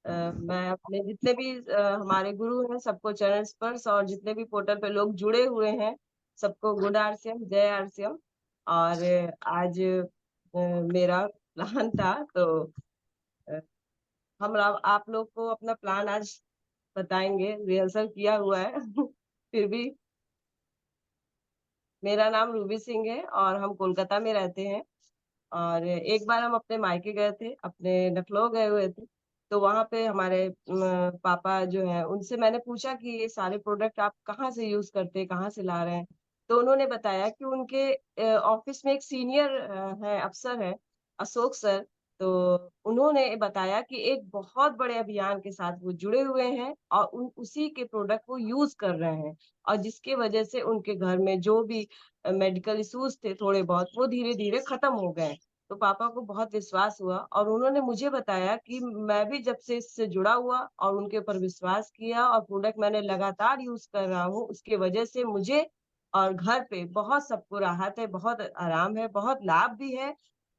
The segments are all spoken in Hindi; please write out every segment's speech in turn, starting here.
मैं अपने जितने भी हमारे गुरु हैं सबको चरण स्पर्श, और जितने भी पोर्टल पे लोग जुड़े हुए हैं सबको गुड आरसीएम, जय आरसीएम। और आज मेरा प्लान था, तो अ, आप लोग को अपना प्लान आज बताएंगे। रिहर्सल किया हुआ है फिर भी। मेरा नाम रूबी सिंह है और हम कोलकाता में रहते हैं। और एक बार हम अपने मायके गए थे, अपने लखनऊ गए हुए थे। तो वहां पे हमारे पापा जो है उनसे मैंने पूछा कि ये सारे प्रोडक्ट आप कहाँ से यूज करते हैं, कहाँ से ला रहे हैं। तो उन्होंने बताया कि उनके ऑफिस में एक सीनियर है, अफसर है, अशोक सर। तो उन्होंने बताया कि एक बहुत बड़े अभियान के साथ वो जुड़े हुए हैं और उसी के प्रोडक्ट वो यूज कर रहे हैं। और जिसके वजह से उनके घर में जो भी मेडिकल इश्यूज थे थोड़े बहुत, वो धीरे धीरे खत्म हो गए। तो पापा को बहुत विश्वास हुआ और उन्होंने मुझे बताया कि मैं भी जब से इससे जुड़ा हुआ और उनके ऊपर विश्वास किया और प्रोडक्ट मैंने लगातार यूज कर रहा हूँ, उसके वजह से मुझे और घर पे बहुत सबको राहत है, बहुत आराम है, बहुत लाभ भी है।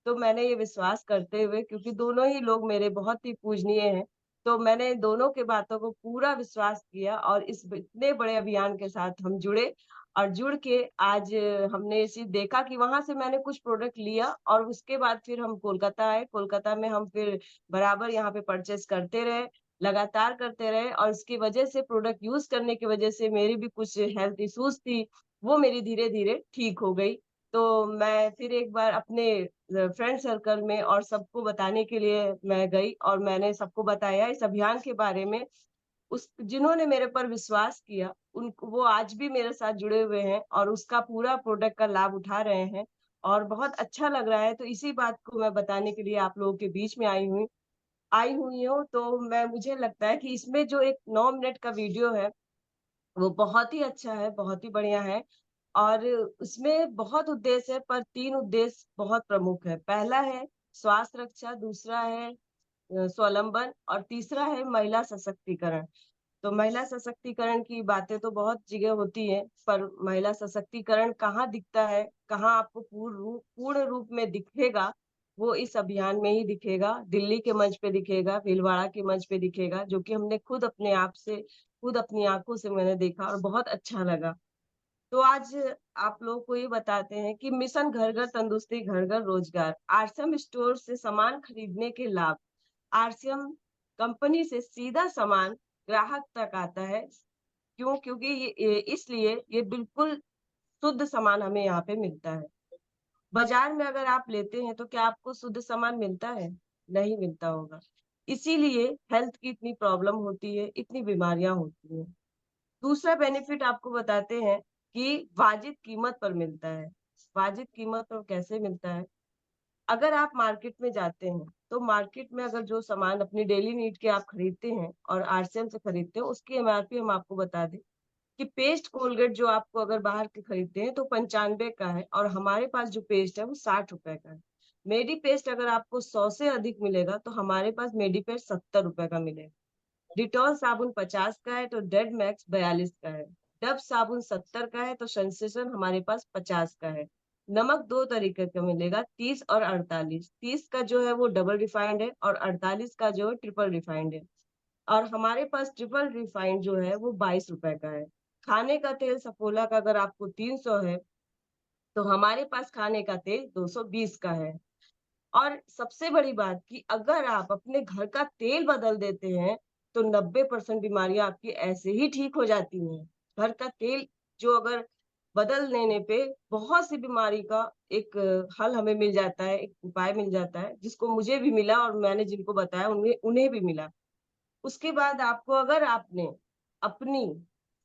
तो मैंने ये विश्वास करते हुए, क्योंकि दोनों ही लोग मेरे बहुत ही पूजनीय हैं, तो मैंने दोनों के बातों को पूरा विश्वास किया और इस इतने बड़े अभियान के साथ हम जुड़े। और जुड़ के आज हमने ये चीज़ देखा कि वहां से मैंने कुछ प्रोडक्ट लिया और उसके बाद फिर हम कोलकाता आए। कोलकाता में हम फिर बराबर यहाँ पे परचेस करते रहे, लगातार करते रहे, और इसकी वजह से, प्रोडक्ट यूज करने की वजह से मेरी भी कुछ हेल्थ इश्यूज थी, वो मेरी धीरे धीरे ठीक हो गई। तो मैं फिर एक बार अपने फ्रेंड सर्कल में और सबको बताने के लिए मैं गई और मैंने सबको बताया इस अभियान के बारे में। उस जिन्होंने मेरे पर विश्वास किया, उन वो आज भी मेरे साथ जुड़े हुए हैं और उसका पूरा प्रोडक्ट का लाभ उठा रहे हैं और बहुत अच्छा लग रहा है। तो इसी बात को मैं बताने के लिए आप लोगों के बीच में आई हुई हूँ। तो मैं मुझे लगता है कि इसमें जो एक 9 मिनट का वीडियो है, वो बहुत ही अच्छा है, बहुत ही बढ़िया है। और उसमें बहुत उद्देश्य है, पर 3 उद्देश्य बहुत प्रमुख है। पहला है स्वास्थ्य रक्षा, दूसरा है स्वावलंबन, और तीसरा है महिला सशक्तिकरण। तो महिला सशक्तिकरण की बातें तो बहुत जगह होती हैं, पर महिला सशक्तिकरण कहाँ दिखता है, कहाँ आपको पूर्ण रूप में दिखेगा, वो इस अभियान में ही दिखेगा। दिल्ली के मंच पे दिखेगा, भीलवाड़ा के मंच पे दिखेगा, जो कि हमने खुद अपनी आंखों से मैंने देखा और बहुत अच्छा लगा। तो आज आप लोगों को ये बताते हैं कि मिशन घर घर तंदुरुस्ती, घर घर रोजगार, आरसीएम स्टोर से सामान खरीदने के लाभ। आरसीएम कंपनी से सीधा सामान ग्राहक तक आता है। क्यों? क्योंकि इसलिए ये बिल्कुल शुद्ध सामान हमें यहाँ पे मिलता है। बाजार में अगर आप लेते हैं तो क्या आपको शुद्ध सामान मिलता है? नहीं मिलता होगा। इसीलिए हेल्थ की इतनी प्रॉब्लम होती है, इतनी बीमारियां होती हैं। दूसरा बेनिफिट आपको बताते हैं कि वाजिब कीमत पर मिलता है। वाजिब कीमत पर कैसे मिलता है? अगर आप मार्केट में जाते हैं, तो मार्केट में अगर जो सामान अपनी डेली नीड के आप खरीदते हैं और आरसीएम से खरीदते हैं, उसकी एमआरपी हम आपको बता दें कि पेस्ट कोलगेट जो आपको अगर बाहर के खरीदते हैं तो 95 का है, और हमारे पास जो पेस्ट है वो 60 रुपए का है। मेडी पेस्ट अगर आपको 100 से अधिक मिलेगा तो हमारे पास मेडी पेस्ट 70 रुपए का मिलेगा। डिटॉल साबुन 50 का है तो डेड मैक्स 42 का है। डव साबुन 70 का है तो सेंसेशन हमारे पास 50 का है। नमक दो तरीके का मिलेगा, 30 और 48। 30 का जो है वो डबल रिफाइंड है और 48 का जो है ट्रिपल रिफाइंड है। और हमारे पास ट्रिपल रिफाइंड जो है वो 22 रुपए का है। खाने का तेल सफोला का अगर आपको 300 है, तो हमारे पास खाने का तेल 220 का है। और सबसे बड़ी बात कि अगर आप अपने घर का तेल बदल देते हैं, तो 90% बीमारियां आपकी ऐसे ही ठीक हो जाती हैं। घर का तेल जो अगर बदल लेने पे बहुत सी बीमारी का एक हल हमें मिल जाता है, एक उपाय मिल जाता है, जिसको मुझे भी मिला और मैंने जिनको बताया उन्हें उन्हें भी मिला। उसके बाद आपको, अगर आपने अपनी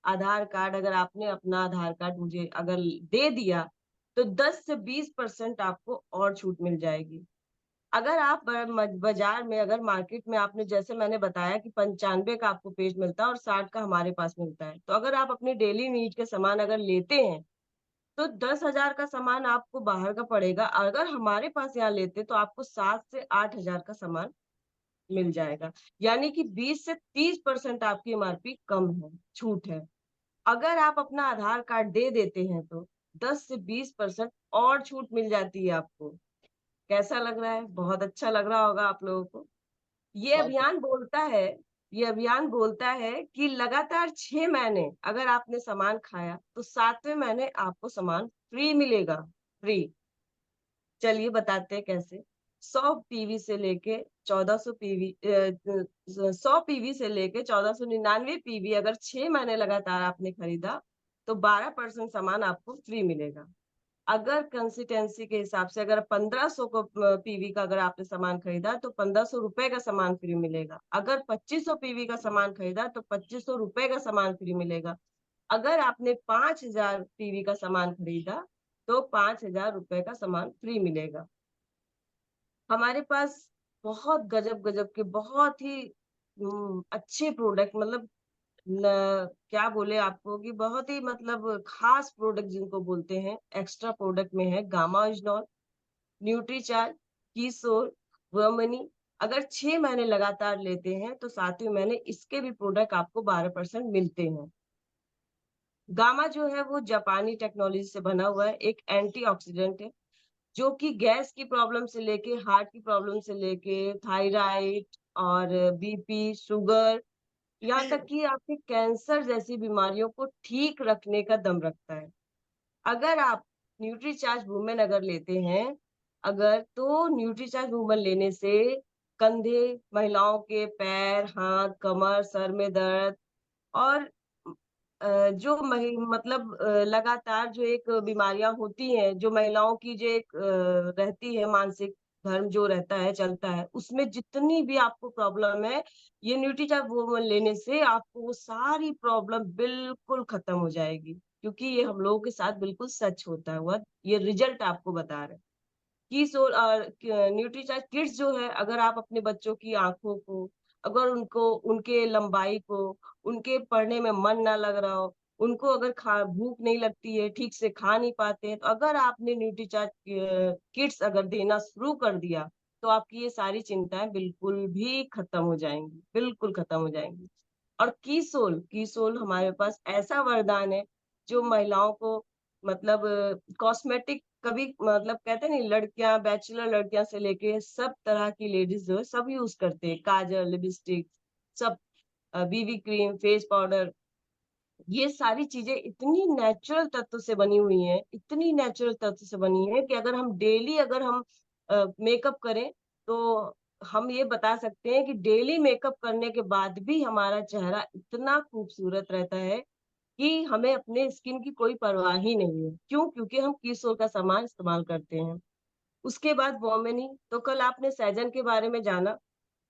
आधार कार्ड अगर आपने अपना आधार कार्ड मुझे अगर दे दिया, तो 10 से 20% आपको और छूट मिल जाएगी। अगर आप बाजार में, अगर मार्केट में, आपने जैसे मैंने बताया कि 95 का आपको पेज मिलता है और 60 का हमारे पास मिलता है, तो अगर आप अपने डेली नीड के सामान अगर लेते हैं, तो 10,000 का सामान आपको बाहर का पड़ेगा। अगर हमारे पास यहाँ लेते तो आपको 7 से 8 हजार का सामान मिल जाएगा। यानी कि 20 से 30% आपकी एमआरपी कम है, छूट है। अगर आप अपना आधार कार्ड दे देते हैं तो 10 से 20% और छूट मिल जाती है आपको। कैसा लग रहा है? बहुत अच्छा लग रहा होगा आप लोगों को। ये बहुत अभियान बोलता है ये अभियान बोलता है कि लगातार 6 महीने अगर आपने सामान खाया, तो 7वें महीने आपको सामान फ्री मिलेगा, फ्री। चलिए बताते हैं कैसे। 100 पीवी से लेके 1400 पीवी 100 पीवी से लेके 1499 पीवी अगर 6 महीने लगातार आपने खरीदा, तो 12% सामान आपको फ्री मिलेगा। अगर कंसिस्टेंसी के हिसाब से अगर 1500 को पीवी का अगर आपने सामान खरीदा तो ₹1500 का सामान फ्री मिलेगा। अगर 2500 पीवी का सामान खरीदा तो ₹2500 का सामान फ्री मिलेगा। अगर आपने 5000 पीवी का सामान खरीदा तो ₹5000 का सामान फ्री मिलेगा। हमारे पास बहुत गजब-गजब के बहुत ही अच्छे प्रोडक्ट मतलब न क्या बोले आपको कि बहुत ही मतलब खास प्रोडक्ट जिनको बोलते हैं, एक्स्ट्रा प्रोडक्ट में है गामा ओरिजिनॉल, न्यूट्रीचार्ज, कीसोल, वर्मनी। अगर 6 महीने लगातार लेते हैं, तो 7वें महीने इसके भी प्रोडक्ट आपको 12% मिलते हैं। गामा जो है वो जापानी टेक्नोलॉजी से बना हुआ है, एक एंटीऑक्सीडेंट है, जो कि गैस की प्रॉब्लम से लेके, हार्ट की प्रॉब्लम से लेके, थायराइड और बीपी, शुगर यहाँ तक कि आपके कैंसर जैसी बीमारियों को ठीक रखने का दम रखता है। अगर आप न्यूट्रीचार्ज वुमेन अगर लेते हैं, तो न्यूट्रीचार्ज वुमेन लेने से कंधे, महिलाओं के पैर, हाथ, कमर, सर में दर्द और जो मतलब लगातार जो एक बीमारियाँ होती हैं, जो महिलाओं की जो एक रहती है मानसिक धर्म जो रहता है, चलता है, उसमें जितनी भी आपको प्रॉब्लम है, ये न्यूट्रीचार्ज वुमन लेने से आपको वो सारी प्रॉब्लम बिल्कुल खत्म हो जाएगी। क्योंकि ये हम लोगों के साथ बिल्कुल सच होता हुआ, ये रिज़ल्ट आपको बता रहे हैं। कीसोल न्यूट्रीचार्ज किड्स जो है, अगर आप अपने बच्चों की आँखों को, अगर उनको उनके लंबाई को, उनके पढ़ने में मन ना लग रहा हो, उनको अगर खा भूख नहीं लगती है, ठीक से खा नहीं पाते हैं, तो अगर आपने न्यूट्रीचार्ज किड्स अगर देना शुरू कर दिया, तो आपकी ये सारी चिंताएँ बिल्कुल भी खत्म हो जाएँगी, बिल्कुल खत्म हो जाएँगी। और कीसोल हमारे पास ऐसा वरदान है, जो महिलाओं को मतलब कॉस्मेटिक कभी मतलब कहते हैं नहीं लड़कियाँ बैचलर लड़कियाँ से लेके सब तरह की लेडीज़ जो है सब यूज़ करते हैं। काजल, लिपस्टिक सब बीबी क्रीम, फेस पाउडर ये सारी चीज़ें इतनी नेचुरल तत्व से बनी हुई हैं, इतनी नेचुरल तत्व से बनी है कि अगर हम डेली अगर हम मेकअप करें, तो हम ये बता सकते हैं कि डेली मेकअप करने के बाद भी हमारा चेहरा इतना खूबसूरत रहता है कि हमें अपने स्किन की कोई परवाह ही नहीं है। क्यों? क्योंकि हम कीसोल का सामान इस्तेमाल करते हैं। उसके बाद वोमिनी, तो कल आपने सैजन के बारे में जाना।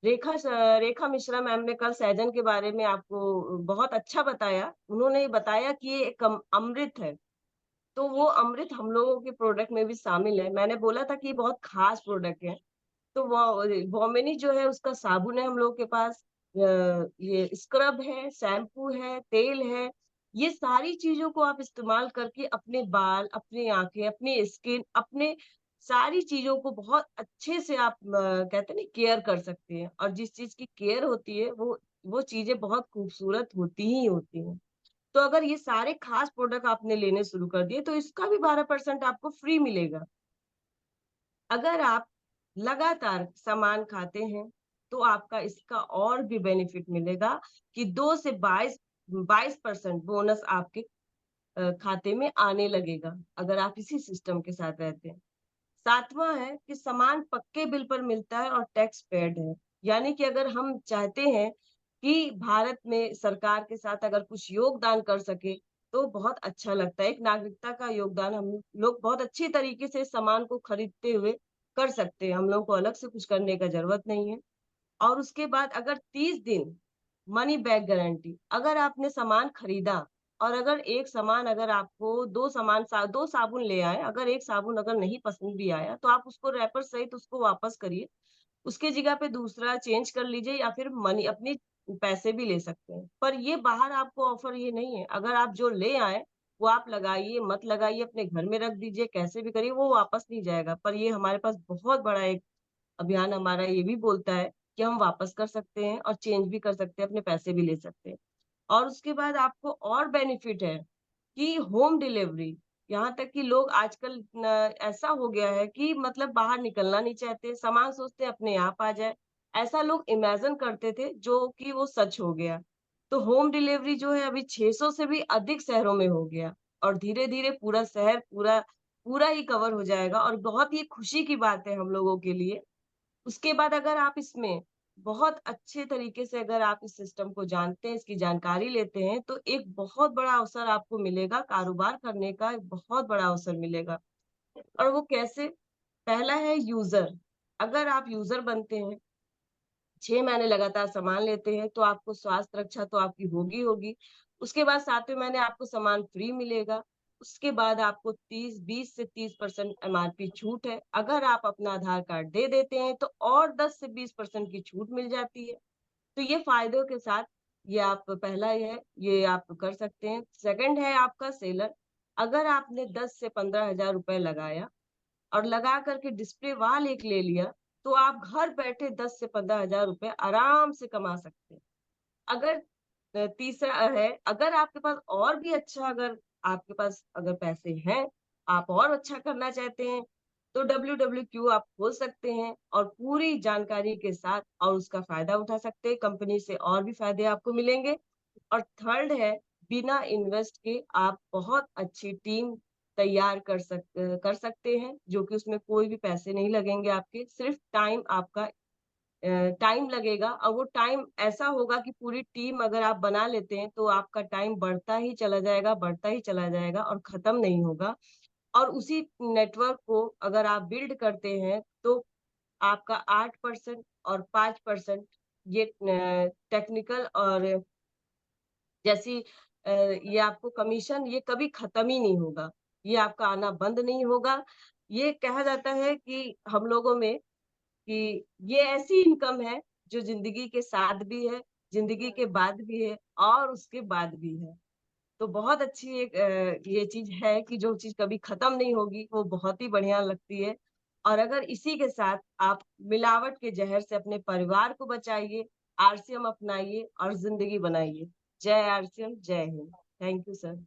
रेखा मिश्रा मैम ने कल सैजन के बारे में आपको बहुत अच्छा बताया। उन्होंने ये बताया कि ये एक अमृत है, तो वो अमृत हम लोगों के प्रोडक्ट में भी शामिल है। मैंने बोला था कि ये बहुत खास प्रोडक्ट है। तो वोमिनी जो है उसका साबुन है हम लोगों के पास ये स्क्रब है, शैम्पू है, तेल है। ये सारी चीज़ों को आप इस्तेमाल करके अपने बाल, अपनी आँखें, अपनी स्किन, अपने सारी चीज़ों को बहुत अच्छे से आप कहते हैं ना केयर कर सकते हैं और जिस चीज़ की केयर होती है वो चीज़ें बहुत खूबसूरत होती ही होती हैं। तो अगर ये सारे खास प्रोडक्ट आपने लेने शुरू कर दिए तो इसका भी 12% आपको फ्री मिलेगा। अगर आप लगातार सामान खाते हैं, तो आपका इसका और भी बेनिफिट मिलेगा कि 2 से 22% बोनस आपके खाते में आने लगेगा, अगर आप इसी सिस्टम के साथ रहते हैं। 7वाँ है कि सामान पक्के बिल पर मिलता है और टैक्स पेड है। यानी कि अगर हम चाहते हैं कि भारत में सरकार के साथ अगर कुछ योगदान कर सके, तो बहुत अच्छा लगता है। एक नागरिकता का योगदान हम लोग बहुत अच्छी तरीके से सामान को खरीदते हुए कर सकते हैं। हम लोगों को अलग से कुछ करने का ज़रूरत नहीं है। और उसके बाद अगर 30 दिन मनी बैक गारंटी अगर आपने सामान खरीदा और अगर एक सामान अगर आपको 2 साबुन ले आए, अगर एक साबुन अगर नहीं पसंद भी आया, तो आप उसको रैपर सहित उसको वापस करिए। उसकी जगह पे दूसरा चेंज कर लीजिए या फिर मनी अपनी पैसे भी ले सकते हैं। पर ये बाहर आपको ऑफर ये नहीं है। अगर आप जो ले आए, वो आप लगाइए, मत लगाइए, अपने घर में रख दीजिए, कैसे भी करिए, वो वापस नहीं जाएगा। पर ये हमारे पास बहुत बड़ा एक अभियान हमारा ये भी बोलता है कि हम वापस कर सकते हैं और चेंज भी कर सकते हैं, अपने पैसे भी ले सकते हैं। और उसके बाद आपको और बेनिफिट है कि होम डिलीवरी, यहाँ तक कि लोग आजकल ऐसा हो गया है कि मतलब बाहर निकलना नहीं चाहते, सामान सोचते हैं अपने आप आ जाए। ऐसा लोग इमेजिन करते थे जो कि वो सच हो गया। तो होम डिलीवरी जो है अभी 600 से भी अधिक शहरों में हो गया और धीरे-धीरे पूरा शहर पूरा पूरा ही कवर हो जाएगा और बहुत ही खुशी की बात है हम लोगों के लिए। उसके बाद अगर आप इसमें बहुत अच्छे तरीके से अगर आप इस सिस्टम को जानते हैं, इसकी जानकारी लेते हैं, तो एक बहुत बड़ा अवसर आपको मिलेगा, कारोबार करने का एक बहुत बड़ा अवसर मिलेगा। और वो कैसे? पहला है यूज़र, अगर आप यूज़र बनते हैं 6 महीने लगातार सामान लेते हैं, तो आपको स्वास्थ्य रक्षा तो आपकी होगी होगी। उसके बाद 7वें महीने आपको सामान फ्री मिलेगा। उसके बाद आपको 20 से 30% एमआरपी छूट है। अगर आप अपना आधार कार्ड दे देते हैं, तो और 10 से 20% की छूट मिल जाती है। तो ये फ़ायदों के साथ ये आप पहला ये है, ये आप कर सकते हैं। सेकंड है आपका सेलर। अगर आपने 10 से 15,000 रुपए लगाया और लगा कर के डिस्प्ले वॉल एक ले लिया, तो आप घर बैठे 10 से 15,000 रुपए आराम से कमा सकते हैं। अगर तीसरा है, अगर आपके पास और भी अच्छा अगर आपके पास अगर पैसे हैं, आप और अच्छा करना चाहते हैं, तो डब्ल्यूडब्ल्यूक्यू आप खोल सकते हैं और पूरी जानकारी के साथ और उसका फ़ायदा उठा सकते हैं, कंपनी से और भी फ़ायदे आपको मिलेंगे। और थर्ड है, बिना इन्वेस्ट के आप बहुत अच्छी टीम तैयार कर सकते हैं, जो कि उसमें कोई भी पैसे नहीं लगेंगे आपके, सिर्फ़ टाइम आपका टाइम लगेगा और वो टाइम ऐसा होगा कि पूरी टीम अगर आप बना लेते हैं, तो आपका टाइम बढ़ता ही चला जाएगा और खत्म नहीं होगा। और उसी नेटवर्क को अगर आप बिल्ड करते हैं, तो आपका 8% और 5% ये टेक्निकल और जैसी ये आपको कमीशन ये कभी खत्म ही नहीं होगा। ये आपका आना बंद नहीं होगा। ये कहा जाता है कि हम लोगों में कि ये ऐसी इनकम है जो ज़िंदगी के साथ भी है, ज़िंदगी के बाद भी है और उसके बाद भी है। तो बहुत अच्छी एक ये चीज़ है कि जो चीज़ कभी खत्म नहीं होगी, वो बहुत ही बढ़िया लगती है। और अगर इसी के साथ आप मिलावट के ज़हर से अपने परिवार को बचाइए, आरसीएम अपनाइए और ज़िंदगी बनाइए। जय आरसीएम, जय हिंद। Thank you sir.